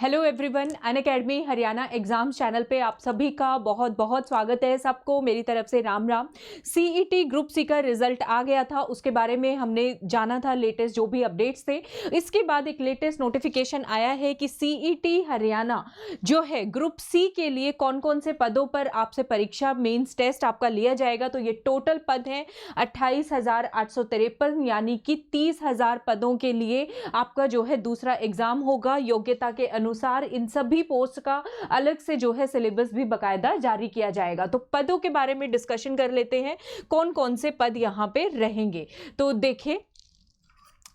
Hello everyone, Unacademy Haryana exams channel पे आप सभी का बहुत बहुत स्वागत है। सबको मेरी तरफ से Ram Ram. CET group C का रिजल्ट आ गया था, उसके बारे में हमने जाना था लेटेस्ट जो भी अपडेट्स थे। इसके बाद एक लेटेस्ट नोटिफिकेशन आया है कि सीईटी हरियाणा जो है ग्रुप सी के लिए कौन कौन से पदों पर आपसे परीक्षा मेंस टेस्ट आपका लिया जाएगा। तो ये टोटल पद हैं 28,853, यानी कि 30,000 पदों के लिए आपका जो है दूसरा एग्जाम होगा। योग्यता के अनुसार इन सभी पोस्ट का अलग से जो है सिलेबस भी बकायदा जारी किया जाएगा। तो पदों के बारे में डिस्कशन कर लेते हैं, कौन कौन से पद यहां पे रहेंगे। तो देखिए,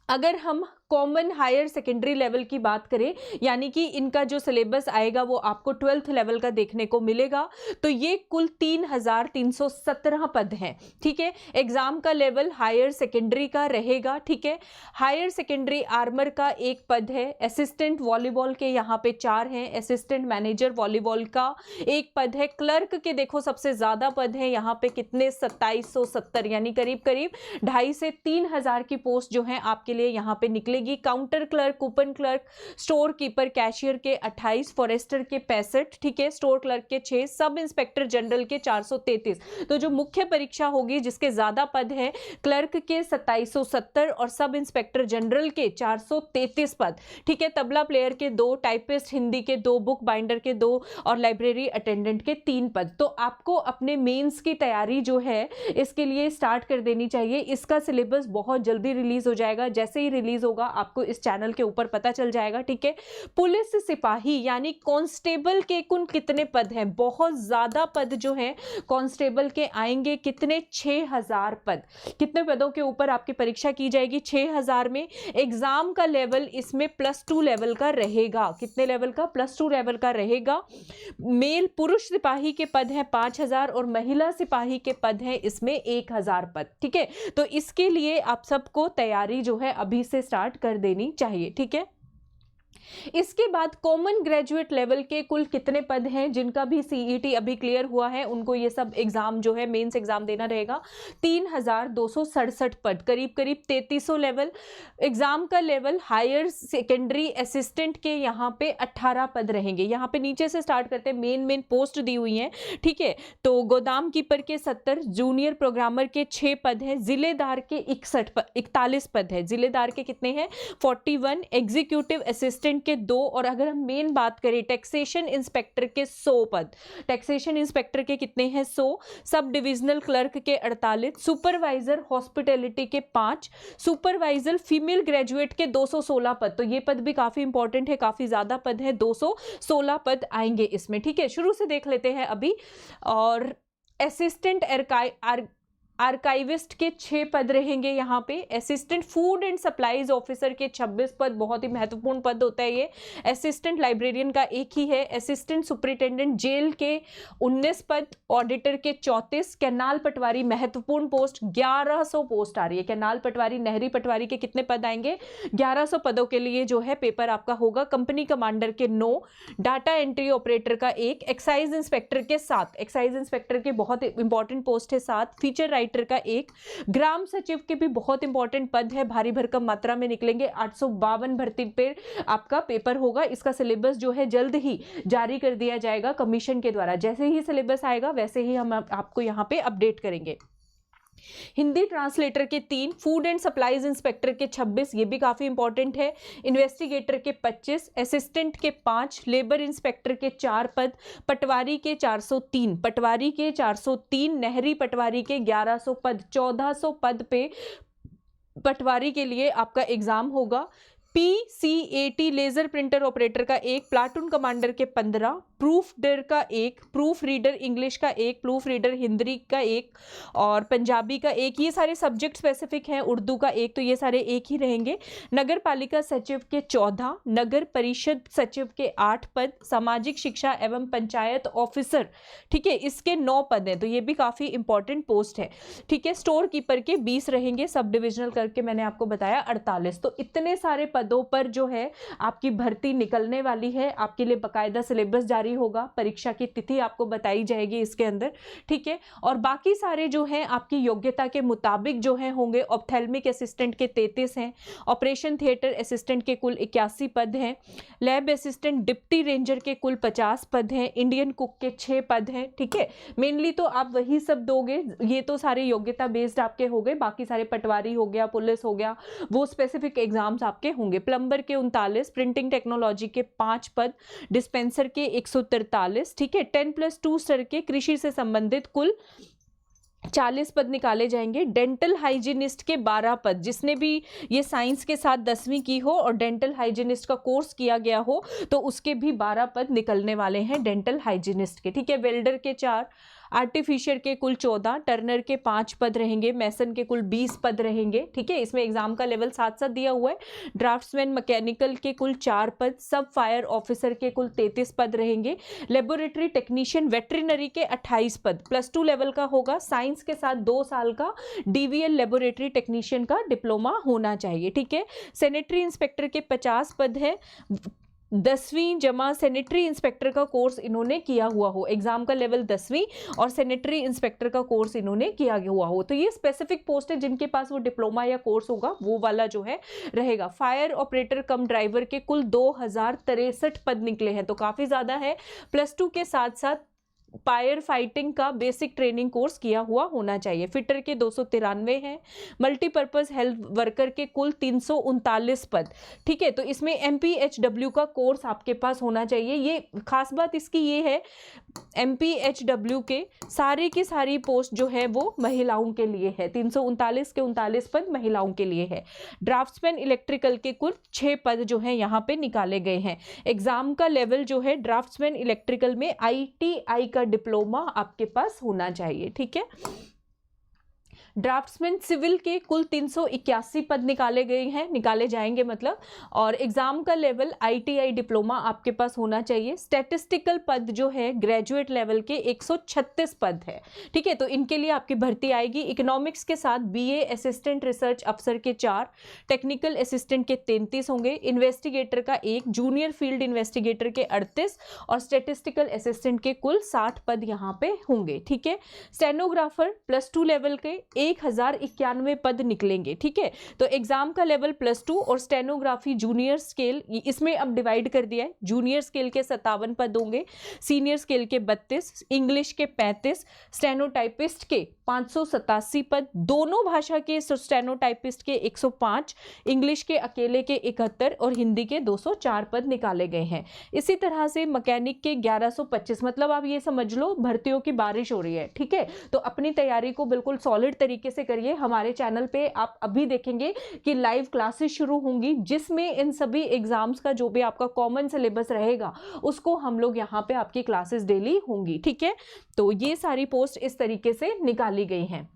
अगर हम कॉमन हायर सेकेंडरी लेवल की बात करें, यानी कि इनका जो सिलेबस आएगा वो आपको 12th लेवल का देखने को मिलेगा। तो ये कुल 3,317 पद हैं। ठीक है, एग्जाम का लेवल हायर सेकेंडरी का रहेगा। ठीक है, हायर सेकेंडरी आर्मर का एक पद है। असिस्टेंट वॉलीबॉल के यहाँ पे 4 हैं। असिस्टेंट मैनेजर वॉलीबॉल का एक पद है। क्लर्क के देखो सबसे ज्यादा पद है यहाँ पे, कितने 2770, यानी करीब करीब 2,500 से 3,000 की पोस्ट जो है आपके लिए यहाँ पे निकले। Counter clerk, coupon clerk, store keeper, cashier के 28, फॉरेस्टर के 65, ठीक है, स्टोर क्लर्क के 6, सब इंस्पेक्टर जनरल के 433। तो जो मुख्य परीक्षा होगी जिसके ज्यादा पद हैं, क्लर्क के 2770 और सब इंस्पेक्टर जनरल के 433 पद। ठीक है, तबला प्लेयर के 2, टाइपिस्ट हिंदी के 2, बुक बाइंडर के 2 और लाइब्रेरी अटेंडेंट के 3 पद। तो आपको अपने मेंस की तैयारी जो है इसके लिए स्टार्ट कर देनी चाहिए। इसका सिलेबस बहुत जल्दी रिलीज हो जाएगा, जैसे ही रिलीज होगा आपको इस चैनल के ऊपर पता चल जाएगा। ठीक है, पुलिस सिपाही यानी कांस्टेबल के कुल कितने पद हैं? बहुत ज्यादा पद जो हैं कांस्टेबल के आएंगे। कितने? 6,000 पद। कितने पदों के ऊपर आपकी परीक्षा की जाएगी? 6,000 में। एग्जाम का लेवल इसमें +2 लेवल का रहेगा। कितने लेवल का? +2 लेवल का रहेगा। मेल पुरुष सिपाही के पद हैं 5,000 और महिला सिपाही के पद हैं इसमें 1,000 पद। ठीक है, तो इसके लिए आप सबको तैयारी जो है अभी से स्टार्ट कर देनी चाहिए। ठीक है, इसके बाद कॉमन ग्रेजुएट लेवल के कुल कितने पद हैं जिनका भी सीईटी अभी क्लियर हुआ है, उनको ये सब एग्जाम जो है मेंस एग्जाम देना रहेगा। 3,267 पद, करीब करीब 3,300 लेवल। एग्जाम का लेवल हायर सेकेंडरी असिस्टेंट के यहाँ पे 18 पद रहेंगे। यहाँ पे नीचे से स्टार्ट करते हैं, मेन पोस्ट दी हुई है। ठीक है, तो गोदाम कीपर के 70, जूनियर प्रोग्रामर के 6 पद हैं, जिलेदार के 41 पद है। जिलेदार के कितने हैं? 41, एग्जीक्यूटिव असिस्टेंट के 2 और अगर हम मेन बात करें टैक्सेशन इंस्पेक्टर के 100 पद। टैक्सेशन इंस्पेक्टर के कितने हैं? 100। सब डिविजनल क्लर्क के 48, सुपरवाइजर हॉस्पिटैलिटी के 5, सुपरवाइजर फीमेल ग्रेजुएट के 216 पद। तो ये पद भी काफी इंपॉर्टेंट है, काफी ज्यादा पद है, 216 पद आएंगे इसमें। ठीक है, शुरू से देख लेते हैं अभी। और असिस्टेंट आर्काइविस्ट के 6 पद रहेंगे यहाँ पे। Assistant food and supplies officer के 26 पद, बहुत ही महत्वपूर्ण पद होता है ये। असिस्टेंट लाइब्रेरियन का 1 ही है। असिस्टेंट सुपरिटेंडेंट जेल के 19 पद, ऑडिटर के 34। कैनाल पटवारी महत्वपूर्ण पोस्ट, 1100 पोस्ट आ रही है। कैनाल पटवारी, नहरी पटवारी के कितने पद आएंगे? 1100 पदों के लिए जो है पेपर आपका होगा। कंपनी कमांडर के 9, डाटा एंट्री ऑपरेटर का 1, एक्साइज इंस्पेक्टर के 7। एक्साइज इंस्पेक्टर के बहुत इंपॉर्टेंट पोस्ट है 7। फीचर राइटर का 1, ग्राम सचिव के भी बहुत इंपॉर्टेंट पद है, भारी भरकम मात्रा में निकलेंगे। 852 भर्ती पे आपका पेपर होगा। इसका सिलेबस जो है जल्द ही जारी कर दिया जाएगा कमीशन के द्वारा। जैसे ही सिलेबस आएगा वैसे ही हम आपको यहां पे अपडेट करेंगे। हिंदी ट्रांसलेटर के 3, फूड एंड सप्लाईज इंस्पेक्टर के 26, ये भी काफी इंपॉर्टेंट है। इन्वेस्टिगेटर के 25, असिस्टेंट के 5, लेबर इंस्पेक्टर के 4 पद, पटवारी के 403, पटवारी के 403, नहरी पटवारी के 1100 पद। 1400 पद पे पटवारी के लिए आपका एग्जाम होगा। PCAT लेजर प्रिंटर ऑपरेटर का 1, प्लाटून कमांडर के 15, प्रूफ डर का 1, प्रूफ रीडर इंग्लिश का 1, प्रूफ रीडर हिंदी का 1 और पंजाबी का 1। ये सारे सब्जेक्ट स्पेसिफिक हैं। उर्दू का 1, तो ये सारे 1 ही रहेंगे। नगर पालिका सचिव के 14, नगर परिषद सचिव के 8 पद, सामाजिक शिक्षा एवं पंचायत ऑफिसर, ठीक है, इसके 9 पद हैं। तो ये भी काफी इंपॉर्टेंट पोस्ट है। ठीक है, स्टोर कीपर के 20 रहेंगे। सब डिविजनल करके मैंने आपको बताया 48। तो इतने सारे पद पदों पर जो है आपकी भर्ती निकलने वाली है। आपके लिए बकायदा सिलेबस जारी होगा, परीक्षा की तिथि आपको बताई जाएगी इसके अंदर, ठीक है। और बाकी सारे जो हैं आपकी योग्यता के मुताबिक जो है होंगे। ऑप्थेल्मिक असिस्टेंट के 33 हैं, ऑपरेशन थिएटर असिस्टेंट के कुल 81 पद हैं, लैब असिस्टेंट डिप्टी रेंजर के कुल 50 पद हैं, इंडियन कुक के 6 पद हैं, ठीक है। मेनली तो आप वही सब दोगे, ये तो सारे योग्यता बेस्ड आपके हो गए। बाकी सारे पटवारी हो गया, पुलिस हो गया, वो स्पेसिफिक एग्जाम्स आपके होंगे। प्लम्बर के 39, प्रिंटिंग टेक्नोलॉजी के 5 पद, डिस्पेंसर के 143, ठीक है। 10+2 स्तर के कृषि से संबंधित कुल 40 पद निकाले जाएंगे। डेंटल हाइजीनिस्ट के 12 पद, जिसने भी ये साइंस के साथ 10वीं की हो और डेंटल हाइजीनिस्ट का कोर्स किया गया हो तो उसके भी 12 पद निकलने वाले हैं डेंटल हाइजीनिस्ट के, ठीक है। वेल्डर के 4, आर्टिफिशियर के कुल 14, टर्नर के 5 पद रहेंगे, मैसन के कुल 20 पद रहेंगे, ठीक है। इसमें एग्जाम का लेवल साथ साथ दिया हुआ है। ड्राफ्ट्समैन मैकेनिकल के कुल 4 पद, सब फायर ऑफिसर के कुल 33 पद रहेंगे। लेबोरेटरी टेक्नीशियन वेटरिनरी के 28 पद, +2 लेवल का होगा। साइंस के साथ 2 साल का DVL लेबोरेटरी टेक्नीशियन का डिप्लोमा होना चाहिए, ठीक है। सैनिटरी इंस्पेक्टर के 50 पद है, 10वीं जमा सैनिटरी इंस्पेक्टर का कोर्स इन्होंने किया हुआ हो, एग्जाम का लेवल 10वीं और सैनिटरी इंस्पेक्टर का कोर्स इन्होंने किया हुआ हो। तो ये स्पेसिफिक पोस्ट है जिनके पास वो डिप्लोमा या कोर्स होगा वो वाला जो है रहेगा। फायर ऑपरेटर कम ड्राइवर के कुल 2063 पद निकले हैं, तो काफी ज्यादा है। +2 के साथ साथ फायर फाइटिंग का बेसिक ट्रेनिंग कोर्स किया हुआ होना चाहिए। फिटर के 293 हैं, मल्टीपर्पज हेल्थ वर्कर के कुल 339 पद, ठीक है। तो इसमें MPHW का कोर्स आपके पास होना चाहिए। ये खास बात इसकी ये है, MPHW के सारे की सारी पोस्ट जो है वो महिलाओं के लिए है। 339 के 39 पद महिलाओं के लिए है। ड्राफ्ट्समैन इलेक्ट्रिकल के कुल 6 पद जो है यहाँ पे निकाले गए हैं। एग्जाम का लेवल जो है ड्राफ्ट्समैन इलेक्ट्रिकल में ITI का डिप्लोमा आपके पास होना चाहिए, ठीक है। ड्राफ्ट्समैन सिविल के कुल 381 पद निकाले जाएंगे मतलब। और एग्जाम का लेवल ITI डिप्लोमा आपके पास होना चाहिए। स्टैटिस्टिकल पद जो है ग्रेजुएट लेवल के 136 पद है, ठीक है। तो इनके लिए आपकी भर्ती आएगी। इकोनॉमिक्स के साथ BA असिस्टेंट रिसर्च अफसर के 4, टेक्निकल असिस्टेंट के 33 होंगे, इन्वेस्टिगेटर का 1, जूनियर फील्ड इन्वेस्टिगेटर के 38 और स्टैटिस्टिकल असिस्टेंट के कुल 60 पद यहाँ पे होंगे, ठीक है। स्टेनोग्राफर +2 लेवल के 1091 पद निकलेंगे, ठीक है। तो एग्जाम का लेवल +2 और स्टेनोग्राफी जूनियर स्केल इसमें अब डिवाइड कर दिया है। जूनियर स्केल के 57 पद होंगे, सीनियर स्केल के 32, इंग्लिश के 35, स्टेनोटाइपिस्ट के 587 पद, दोनों भाषा के स्टेनोटाइपिस्ट के 105, इंग्लिश के अकेले के 71 और हिंदी के 204 पद निकाले गए हैं। इसी तरह से मैकेनिक के 1125, मतलब आप ये समझ लो भर्तियों की बारिश हो रही है, ठीक है। तो अपनी तैयारी को बिल्कुल सॉलिड तरीके से करिए। हमारे चैनल पे आप अभी देखेंगे कि लाइव क्लासेस शुरू होंगी जिसमें इन सभी एग्जाम्स का जो भी आपका कॉमन सिलेबस रहेगा उसको हम लोग यहाँ पे आपकी क्लासेस डेली होंगी, ठीक है। तो ये सारी पोस्ट इस तरीके से निकाली गई हैं।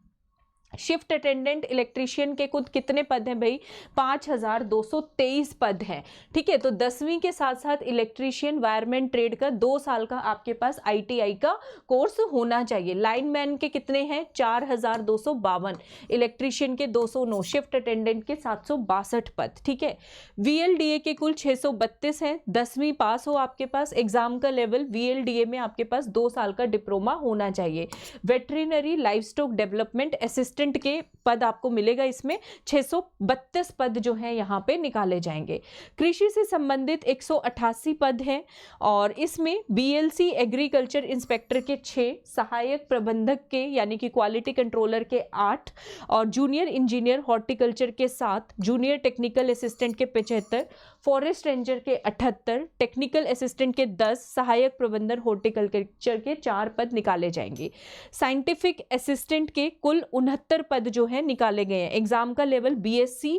शिफ्ट अटेंडेंट इलेक्ट्रीशियन के कुल कितने पद हैं भाई? 5223 पद हैं, ठीक है। तो 10वीं के साथ साथ इलेक्ट्रीशियन वायरमैन ट्रेड का 2 साल का आपके पास ITI का कोर्स होना चाहिए। लाइनमैन के कितने हैं? 4252, इलेक्ट्रीशियन के 209, शिफ्ट अटेंडेंट के 762 पद, ठीक है। VLDA के कुल 632 हैं। 10वीं पास हो आपके पास, एग्जाम का लेवल VLDA में आपके पास 2 साल का डिप्लोमा होना चाहिए। वेटरिनरी लाइवस्टॉक डेवलपमेंट असिस्टेंट के पद आपको मिलेगा, इसमें 632 पद जो है यहाँ पे निकाले जाएंगे। कृषि से संबंधित 188 पद हैं और इसमें BLC एग्रीकल्चर इंस्पेक्टर के 6, सहायक प्रबंधक के यानी कि क्वालिटी कंट्रोलर के 8 और जूनियर इंजीनियर हॉर्टिकल्चर के 7, जूनियर टेक्निकल असिस्टेंट के 75, फॉरेस्ट रेंजर के 78, टेक्निकल असिस्टेंट के 10, सहायक प्रबंधक हॉर्टिकल्चर के 4 पद निकाले जाएंगे। साइंटिफिक असिस्टेंट के कुल 69 पद जो है निकाले गए हैं। एग्जाम का level BSc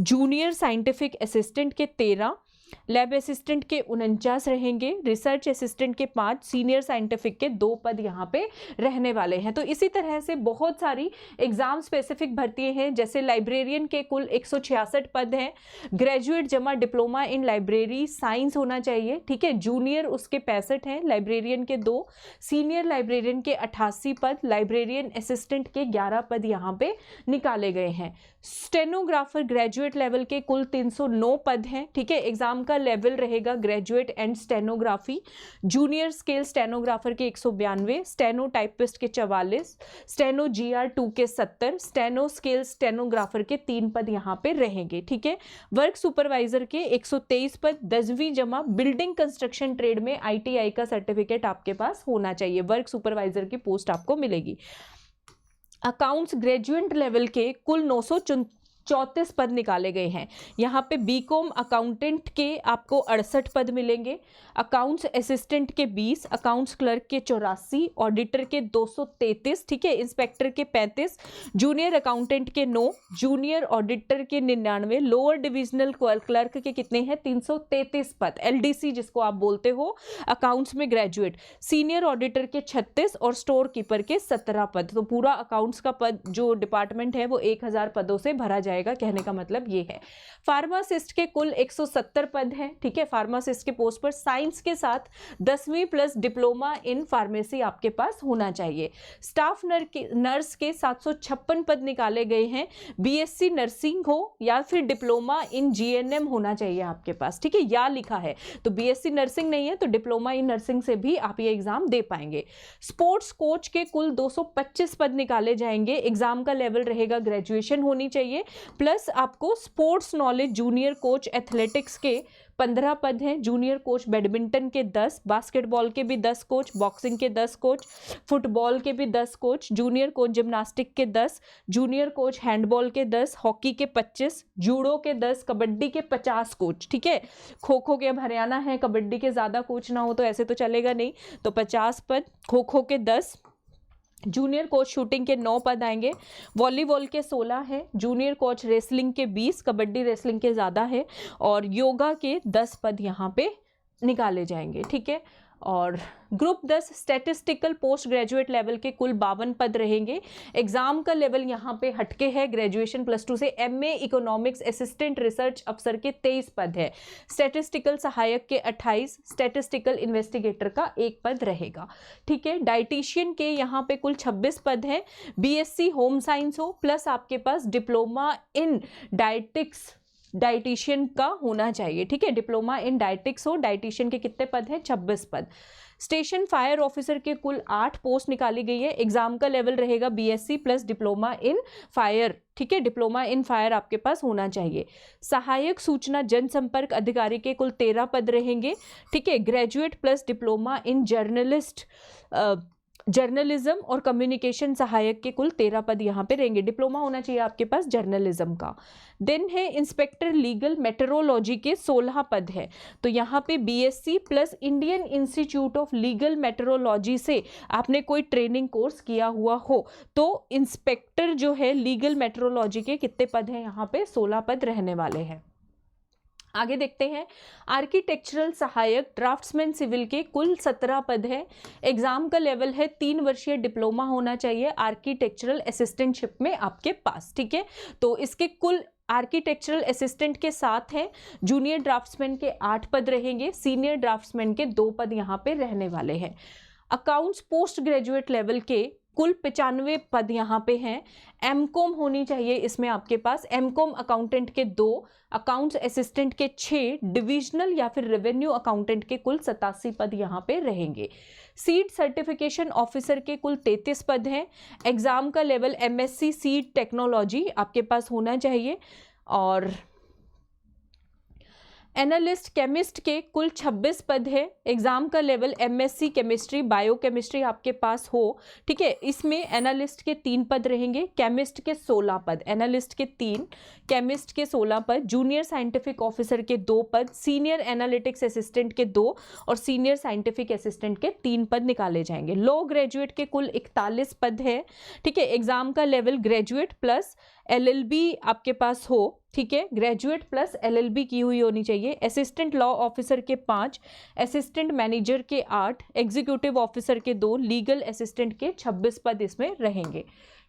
junior scientific assistant के 13, लैब असिस्टेंट के 49 रहेंगे, रिसर्च असिस्टेंट के 5, सीनियर साइंटिफिक के 2 पद यहाँ पे रहने वाले हैं। तो इसी तरह से बहुत सारी एग्जाम स्पेसिफिक भर्तियां हैं, जैसे लाइब्रेरियन के कुल 166 पद हैं, ग्रेजुएट जमा डिप्लोमा इन लाइब्रेरी साइंस होना चाहिए, ठीक है। जूनियर उसके 65 हैं, लाइब्रेरियन के 2, सीनियर लाइब्रेरियन के 88 पद, लाइब्रेरियन असिस्टेंट के 11 पद यहाँ पे निकाले गए हैं। स्टेनोग्राफर ग्रेजुएट लेवल के कुल 309 पद हैं, ठीक है। एग्जाम का लेवल रहेगा graduate and stenography. Junior scale stenographer के 192, स्टेनो टाइपिस्ट के 44, स्टेनो GR2 के 70, स्टेनो स्केल स्टेनोग्राफर के 3 पद यहाँ पे रहेंगे, ठीक है। वर्क सुपरवाइजर के 123 पद, 10वीं जमा बिल्डिंग कंस्ट्रक्शन ट्रेड में ITI का सर्टिफिकेट आपके पास होना चाहिए, वर्क सुपरवाइजर की पोस्ट आपको मिलेगी। अकाउंट्स ग्रेजुएट लेवल के कुल 934 पद निकाले गए हैं। यहाँ पे बीकॉम अकाउंटेंट के आपको 68 पद मिलेंगे, अकाउंट्स असिस्टेंट के 20, अकाउंट्स क्लर्क के 84, ऑडिटर के 233, ठीक है, इंस्पेक्टर के 35, जूनियर अकाउंटेंट के 9, जूनियर ऑडिटर के 99, लोअर डिविजनल क्लर्क के कितने हैं 333 पद, LDC जिसको आप बोलते हो अकाउंट्स में ग्रेजुएट, सीनियर ऑडिटर के 36 और स्टोर कीपर के 17 पद। तो पूरा अकाउंट्स का पद जो डिपार्टमेंट है वो 1000 पदों से भरा जाएगा, कहने का मतलब ये है। फार्मासिस्ट के कुल 170 पद हैं, ठीक है। फार्मासिस्ट के पोस्ट पर साइंस के साथ 10वीं प्लस डिप्लोमा इन फार्मेसी आपके पास होना चाहिए। स्टाफ नर्स के 756 पद निकाले गए हैं, BSc नर्सिंग हो या फिर डिप्लोमा इन GNM होना चाहिए आपके पास, ठीक है, या लिखा है तो BSc नर्सिंग नहीं है तो डिप्लोमा इन नर्सिंग से भी आप ये एग्जाम दे पाएंगे। स्पोर्ट्स कोच के कुल 225 पद निकाले जाएंगे, एग्जाम का लेवल रहेगा ग्रेजुएशन होनी चाहिए, प्लस आपको sports knowledge junior coach athletics के 15 पद हैं, जूनियर कोच बैडमिंटन के 10, बास्केटबॉल के भी 10 कोच, बॉक्सिंग के 10 कोच, फुटबॉल के भी 10 कोच, जूनियर कोच जिम्नास्टिक के 10, जूनियर कोच हैंडबॉल के 10, हॉकी के 25, जूडो के 10, कबड्डी के 50 कोच, ठीक है। खो खो के अब हरियाणा है, कबड्डी के ज़्यादा कोच ना हो तो ऐसे तो चलेगा नहीं, तो 50 पद, खो खो के 10, जूनियर कोच शूटिंग के 9 पद आएंगे, वॉलीबॉल के 16 है, जूनियर कोच रेसलिंग के 20, कबड्डी रेसलिंग के ज़्यादा है, और योगा के 10 पद यहाँ पे निकाले जाएंगे, ठीक है। और group 10 statistical post graduate level के कुल 52 पद रहेंगे। एग्जाम का लेवल यहाँ पे हटके है ग्रेजुएशन +2 से, MA इकोनॉमिक्स असिस्टेंट रिसर्च अफसर के 23 पद है, स्टैटिस्टिकल सहायक के 28, स्टैटिस्टिकल इन्वेस्टिगेटर का 1 पद रहेगा, ठीक है। डाइटिशियन के यहाँ पे कुल 26 पद हैं, BSc होम साइंस हो प्लस आपके पास डिप्लोमा इन डाइटिक्स डाइटिशियन का होना चाहिए, ठीक है, डिप्लोमा इन डाइटिक्स हो। डाइटिशियन के कितने पद हैं 26 पद। स्टेशन फायर ऑफिसर के कुल 8 पोस्ट निकाली गई है, एग्जाम का लेवल रहेगा BSc plus diploma in fire, ठीक है, डिप्लोमा इन फायर आपके पास होना चाहिए। सहायक सूचना जनसंपर्क अधिकारी के कुल 13 पद रहेंगे, ठीक है, graduate plus diploma in journalism और कम्युनिकेशन सहायक के कुल 13 पद यहाँ पे रहेंगे, डिप्लोमा होना चाहिए आपके पास जर्नलिज्म का। देन है इंस्पेक्टर लीगल मेट्रोलॉजी के 16 पद है, तो यहाँ पे BSc plus Indian institute of legal metrology से आपने कोई ट्रेनिंग कोर्स किया हुआ हो तो इंस्पेक्टर जो है लीगल मेट्रोलॉजी के कितने पद हैं यहाँ पे 16 पद रहने वाले हैं। आगे देखते हैं, आर्किटेक्चरल सहायक ड्राफ्ट्समैन सिविल के कुल 17 पद है, एग्जाम का लेवल है 3 वर्षीय डिप्लोमा होना चाहिए आर्किटेक्चरल असिस्टेंटशिप में आपके पास, ठीक है। तो इसके कुल आर्किटेक्चरल असिस्टेंट के 7 हैं, जूनियर ड्राफ्ट्समैन के 8 पद रहेंगे, सीनियर ड्राफ्ट्समैन के 2 पद यहाँ पे रहने वाले हैं। अकाउंट्स पोस्ट ग्रेजुएट लेवल के कुल 95 पद यहाँ पे हैं, MCOM होनी चाहिए इसमें आपके पास, MCOM अकाउंटेंट के 2, अकाउंट्स असिस्टेंट के 6, डिविजनल या फिर रेवेन्यू अकाउंटेंट के कुल 87 पद यहाँ पे रहेंगे। सीड सर्टिफिकेशन ऑफिसर के कुल 33 पद हैं, एग्जाम का लेवल MSc सीड टेक्नोलॉजी आपके पास होना चाहिए, और एनालिस्ट केमिस्ट के कुल 26 पद है, एग्जाम का लेवल MSc केमिस्ट्री बायोकेमिस्ट्री आपके पास हो, ठीक है। इसमें एनालिस्ट के 3 पद रहेंगे, केमिस्ट के 16 पद, एनालिस्ट के 3, केमिस्ट के 16 पद, जूनियर साइंटिफिक ऑफिसर के 2 पद, सीनियर एनालिटिक्स असिस्टेंट के 2 और सीनियर साइंटिफिक असिस्टेंट के 3 पद निकाले जाएंगे। लॉ ग्रेजुएट के कुल 41 पद है, ठीक है, एग्जाम का लेवल ग्रेजुएट प्लस LLB आपके पास हो, ठीक है, ग्रेजुएट प्लस LLB की हुई होनी चाहिए। असिस्टेंट लॉ ऑफिसर के 5, असिस्टेंट मैनेजर के 8, एग्जीक्यूटिव ऑफिसर के 2, लीगल असिस्टेंट के 26 पद इसमें रहेंगे,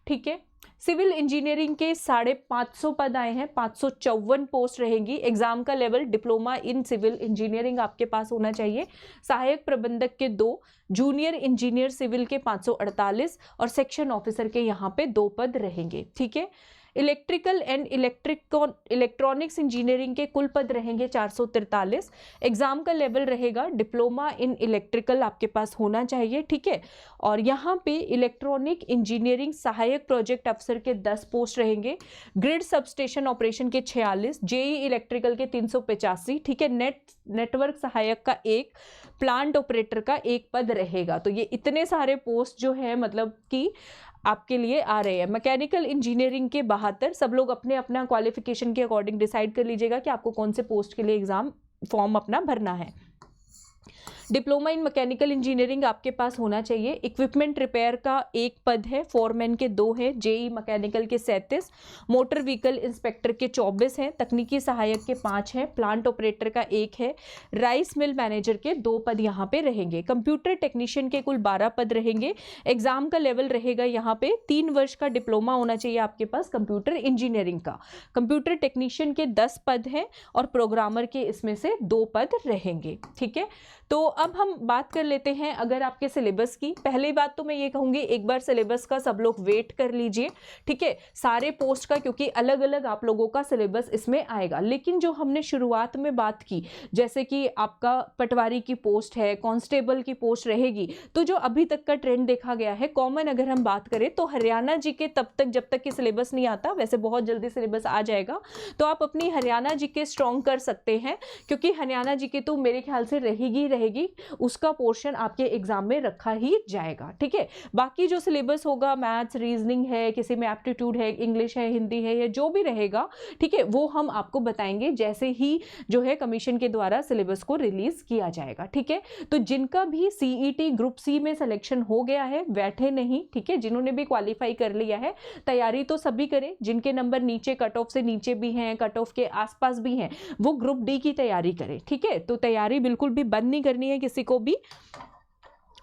ठीक है। सिविल इंजीनियरिंग के 550 पद आए हैं, 554 पोस्ट रहेंगी, एग्जाम का level diploma in civil engineering आपके पास होना चाहिए। सहायक प्रबंधक के 2, जूनियर इंजीनियर सिविल के 548 और सेक्शन ऑफिसर के यहाँ पे 2 पद रहेंगे, ठीक है। इलेक्ट्रिकल एंड इलेक्ट्रॉनिक्स इंजीनियरिंग के कुल पद रहेंगे 443। एग्जाम का लेवल रहेगा डिप्लोमा इन इलेक्ट्रिकल आपके पास होना चाहिए, ठीक है। और यहाँ पे इलेक्ट्रॉनिक इंजीनियरिंग सहायक प्रोजेक्ट अफसर के 10 पोस्ट रहेंगे, ग्रिड सबस्टेशन ऑपरेशन के 46, जेई इलेक्ट्रिकल के 385, ठीक है। नेटवर्क सहायक का 1, प्लांट ऑपरेटर का 1 पद रहेगा। तो ये इतने सारे पोस्ट जो है मतलब कि आपके लिए आ रहे हैं। मैकेनिकल इंजीनियरिंग के 72। सब लोग अपने अपना क्वालिफिकेशन के अकॉर्डिंग डिसाइड कर लीजिएगा कि आपको कौन से पोस्ट के लिए एग्जाम फॉर्म अपना भरना है। डिप्लोमा इन मैकेनिकल इंजीनियरिंग आपके पास होना चाहिए। इक्विपमेंट रिपेयर का 1 पद है, फोरमैन के 2 है, जेई मैकेनिकल के 37, मोटर व्हीकल इंस्पेक्टर के 24 हैं, तकनीकी सहायक के 5 हैं, प्लांट ऑपरेटर का 1 है, राइस मिल मैनेजर के 2 पद यहाँ पे रहेंगे। कंप्यूटर टेक्नीशियन के कुल 12 पद रहेंगे। एग्जाम का लेवल रहेगा यहाँ पे 3 वर्ष का डिप्लोमा होना चाहिए आपके पास कंप्यूटर इंजीनियरिंग का। कंप्यूटर टेक्नीशियन के 10 पद हैं और प्रोग्रामर के इसमें से 2 पद रहेंगे, ठीक है। तो अब हम बात कर लेते हैं अगर आपके सिलेबस की। पहली बात तो मैं ये कहूँगी एक बार सिलेबस का सब लोग वेट कर लीजिए, ठीक है, सारे पोस्ट का, क्योंकि अलग अलग आप लोगों का सिलेबस इसमें आएगा। लेकिन जो हमने शुरुआत में बात की, जैसे कि आपका पटवारी की पोस्ट है, कांस्टेबल की पोस्ट रहेगी, तो जो अभी तक का ट्रेंड देखा गया है कॉमन अगर हम बात करें तो हरियाणा जी के तब तक जब तक कि सिलेबस नहीं आता, वैसे बहुत जल्दी सिलेबस आ जाएगा, तो आप अपनी हरियाणा जी के स्ट्रॉन्ग कर सकते हैं, क्योंकि हरियाणा जी के तो मेरे ख्याल से रहेगी, उसका पोर्शन आपके एग्जाम में रखा ही जाएगा, ठीक है। बाकी जो सिलेबस होगा, मैथ्स, रीजनिंग है, किसी में एप्टीट्यूड है, इंग्लिश है, हिंदी है, या जो भी रहेगा, ठीक है, वो हम आपको बताएंगे जैसे ही जो है कमीशन के द्वारा सिलेबस को रिलीज किया जाएगा, ठीक है। तो जिनका भी सीईटी ग्रुप सी में सिलेक्शन हो गया है बैठे नहीं, ठीक है, जिन्होंने भी क्वालिफाई कर लिया है, तैयारी तो सभी करें। जिनके नंबर नीचे कट ऑफ से नीचे भी हैं, कट ऑफ के आसपास भी हैं, वो ग्रुप डी की तैयारी करें, ठीक है। तो तैयारी बिल्कुल भी बंद नहीं करनी है किसी को भी,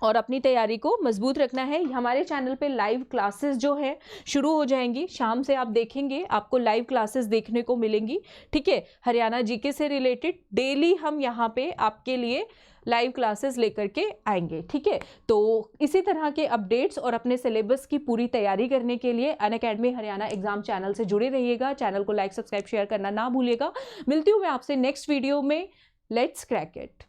और अपनी तैयारी को मजबूत रखना है। हमारे चैनल पे लाइव क्लासेस जो है शुरू हो जाएंगी, शाम से आप देखेंगे आपको लाइव क्लासेस देखने को मिलेंगी, ठीक है। हरियाणा जीके से रिलेटेड डेली हम यहाँ पे आपके लिए लाइव क्लासेस लेकर के आएंगे, ठीक है। तो इसी तरह के अपडेट्स और अपने सिलेबस की पूरी तैयारी करने के लिए अनअकैडमी हरियाणा एग्जाम चैनल से जुड़े रहिएगा। चैनल को लाइक, सब्सक्राइब, शेयर करना ना भूलिएगा। मिलती हूँ मैं आपसे नेक्स्ट वीडियो में। Let's crack it.